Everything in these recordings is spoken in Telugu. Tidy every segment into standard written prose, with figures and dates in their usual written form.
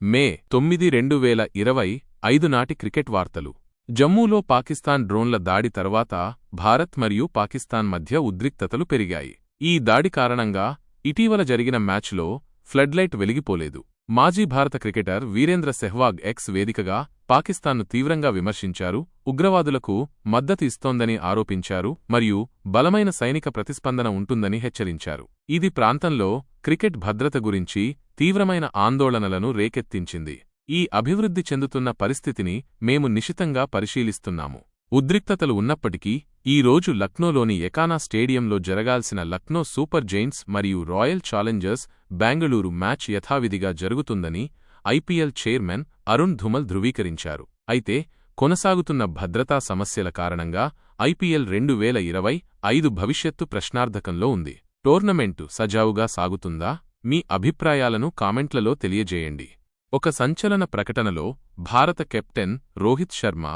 మే 9, 2025 నాటి క్రికెట్ వార్తలు. జమ్మూలో పాకిస్తాన్ డ్రోన్ల దాడి తర్వాత భారత్ మరియు పాకిస్తాన్ మధ్య ఉద్రిక్తతలు పెరిగాయి. ఈ దాడి కారణంగా ఇటీవల జరిగిన మ్యాచ్లో ఫ్లడ్లైట్ వెలిగిపోలేదు. మాజీ భారత క్రికెటర్ వీరేంద్ర సెహ్వాగ్ ఎక్స్ వేదికగా పాకిస్తాన్ను తీవ్రంగా విమర్శించారు, ఉగ్రవాదులకు మద్దతు ఇస్తోందని ఆరోపించారు మరియు బలమైన సైనిక ప్రతిస్పందన ఉంటుందని హెచ్చరించారు. ఇది ప్రాంతంలో క్రికెట్ భద్రత గురించి తీవ్రమైన ఆందోళనలను రేకెత్తించింది. ఈ అభివృద్ధి చెందుతున్న పరిస్థితిని మేము నిశితంగా పరిశీలిస్తున్నాము. ఉద్రిక్తతలు ఉన్నప్పటికీ ఈ రోజు లక్నోలోని ఎకానా స్టేడియంలో జరగాల్సిన లక్నో సూపర్ జెయింట్స్ మరియు రాయల్ ఛాలెంజర్స్ బెంగళూరు మ్యాచ్ యథావిధిగా జరుగుతుందని ఐపీఎల్ చైర్మన్ అరుణ్ ధుమల్ ధృవీకరించారు. అయితే కొనసాగుతున్న భద్రతా సమస్యల కారణంగా ఐపీఎల్ 2025 భవిష్యత్తు ప్రశ్నార్థకంలో ఉంది. టోర్నమెంటు సజావుగా సాగుతుందా? మీ అభిప్రాయాలను కామెంట్లలో తెలియజేయండి. ఒక సంచలన ప్రకటనలో భారత కెప్టెన్ రోహిత్ శర్మ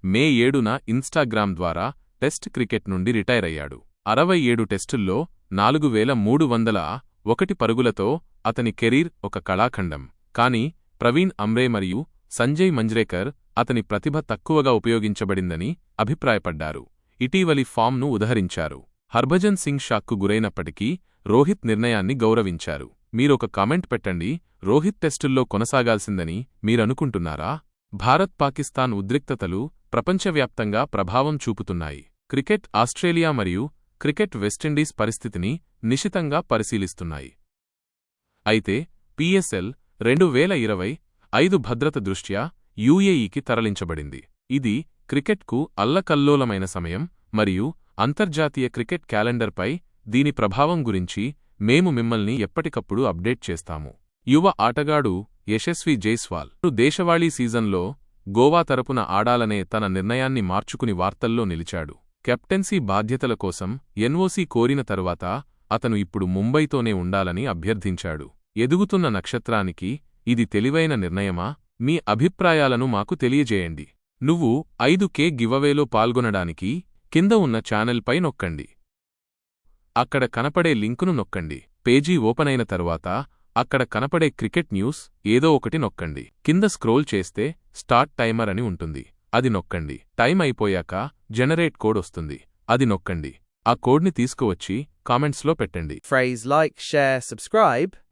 మే 7న ఇన్స్టాగ్రామ్ ద్వారా టెస్ట్ క్రికెట్ నుండి రిటైర్ అయ్యాడు. 67 టెస్టుల్లో 4301 పరుగులతో అతని కెరీర్ ఒక కళాఖండం. కానీ ప్రవీణ్ అమ్రే మరియు సంజయ్ మంజ్రేకర్ అతని ప్రతిభ తక్కువగా ఉపయోగించబడిందని అభిప్రాయపడ్డారు. ఇటీవలి ఫామ్ను ఉదహరించారు. హర్భజన్ సింగ్ షాక్కు గురైనప్పటికీ రోహిత్ నిర్ణయాన్ని గౌరవించారు. మీరొక కామెంట్ పెట్టండి. రోహిత్ టెస్టుల్లో కొనసాగాల్సిందని మీరనుకుంటున్నారా? భారత్-పాకిస్తాన్ ఉద్రిక్తతలు ప్రపంచవ్యాప్తంగా ప్రభావం చూపుతున్నాయి. క్రికెట్ ఆస్ట్రేలియా మరియు క్రికెట్ వెస్టిండీస్ పరిస్థితిని నిశితంగా పరిశీలిస్తున్నాయి. అయితే పీఎస్ఎల్ 2025 భద్రత దృష్ట్యా యూఏఈకి తరలించబడింది. ఇది క్రికెట్కు అల్లకల్లోలమైన సమయం మరియు అంతర్జాతీయ క్రికెట్ క్యాలెండర్పై దీని ప్రభావం గురించి మేము మిమ్మల్ని ఎప్పటికప్పుడు అప్డేట్ చేస్తాము. యువ ఆటగాడు యశస్వి జైస్వాల్ దేశవాళీ సీజన్లో గోవా తరపున ఆడాలనే తన నిర్ణయాన్ని మార్చుకుని వార్తల్లో నిలిచాడు. కెప్టెన్సీ బాధ్యతల కోసం ఎన్ఓసీ కోరిన తరువాత అతను ఇప్పుడు ముంబైతోనే ఉండాలని అభ్యర్థించాడు. ఎదుగుతున్న నక్షత్రానికి ఇది తెలివైన నిర్ణయమా? మీ అభిప్రాయాలను మాకు తెలియజేయండి. నువ్వు 5K గివవేలో పాల్గొనడానికి కింద ఉన్న ఛానల్పై నొక్కండి. అక్కడ కనపడే లింకును నొక్కండి. పేజీ ఓపెన్ అయిన తరువాత అక్కడ కనపడే క్రికెట్ న్యూస్ ఏదో ఒకటి నొక్కండి. కింద స్క్రోల్ చేస్తే స్టార్ట్ టైమర్ అని ఉంటుంది. అది నొక్కండి. టైం అయిపోయాక జనరేట్ కోడ్ వస్తుంది. అది నొక్కండి. ఆ కోడ్ని తీసుకువచ్చి కామెంట్స్లో పెట్టండి. Phrase like, share, subscribe.